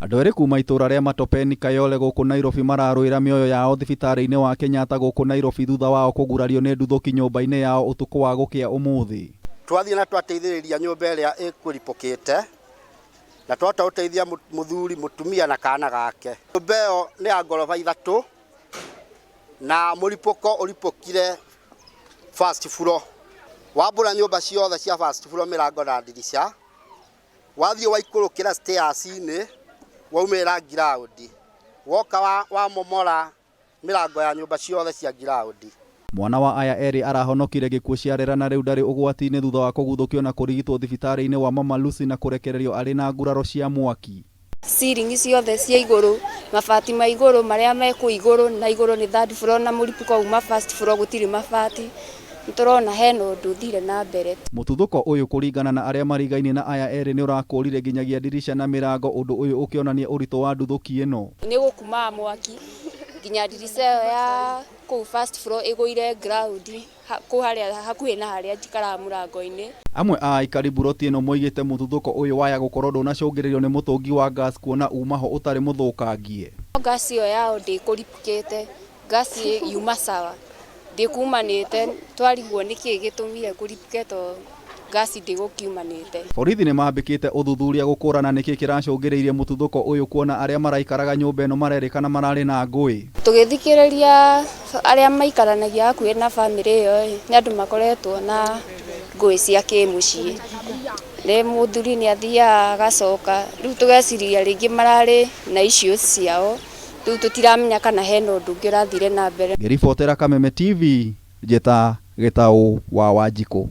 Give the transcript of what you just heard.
Andũ erĩ kuma itũra rĩa Matopeni Kayole gũkũ Nairobi mararũĩra mĩoyo yao thibitarĩ-inĩ wa Kenyatta gũkũ Nairobi thutha wao kũgurario nĩ nduthũki nyũmba-inĩ yao ũtukũ wa gũkĩa ũmũthĩ. Twathiĩ na twateithĩrĩria nyũmba ĩrĩa ĩkũripũkĩte na twahota gũteithia mũthuri, mũtumia na kana gake. Nyũmba ĩyo nĩ ya ngoroba 3 na mũripũko ũripũkire first floor. Wambũra nyũmba ciothe cia first floor mĩrango na ndirica, wathiĩ waikũrũkĩra stairs-inĩ waumĩra ground, woka wa momora mĩrango ya nyũmba ciothe cia ground. Mwana wa aya erĩ arahonokire gĩkuũ ciarera na rĩu ndarĩ ũgwati-inĩ thutha wa kũguthũkio na kũrigitwo thibitarĩ-inĩ wa Mama Lucy na kũrekererio arĩ na nguraro cia mwaki. Ceiling ciothe cia igũrũ, mabati ma igũrũ marĩa mekũ igũrũ na igũrũ nĩ 3rd floor na mũripũko uma 1st floor gũtirĩ mabati. Nĩtũrona hena ũndũ ũthire na mbere. Mũtuthũko ũyũ kũringana na arĩa marigainie na aya erĩ nĩ ũrakũrire nginyagia ndirisha na mĩrango, ũndũ ũyũ ũkĩonania ũritũ wa nduthũki ĩno. Nĩ gũkuma mwaki nginya ndirica ya kũu 1st floor ĩgũire ground hakuhĩ na harĩa njikaraga mũrango-inĩ. Amwe a aikari buroti ĩno moigĩte mũtuthũko ũyũ waya gũkorwo ndũnacũngĩrĩrio nĩ mũtũngi wa gas kuona uma ho ũtarĩ mũthũkangie. Gas ĩyo yao ndĩkũripũkĩte, gas yuma sawa. Ndikumanĩte twarigwo nĩkĩ gĩtũmire kũripũke to gas ndĩgũkiumanĩte. Borithi nĩ mambĩkĩte ũthuthuria gũkũrana nĩkĩ kĩracũngĩrĩirie mũtuthũko ũyũ kuona arĩa maraikaraga nyũmba ĩno marerĩkana mararĩ na ngũĩ. Tũgĩthikĩrĩria arĩa maikaranagia hakuhĩ na bamĩrĩ ĩyo nĩ andũ makoretwo na ngũĩ cia kĩmũciĩ. Mũthuri nĩ athiaga agacoka, rĩu tũgeciria rĩngĩ mararĩ na issues ciao. Rĩu tũtiramenya kana hena ũndũ ũngĩ ũrathire na mbere. Ngĩribotera Kameme TV, njĩta Gĩtaũ wa Wanjikũ.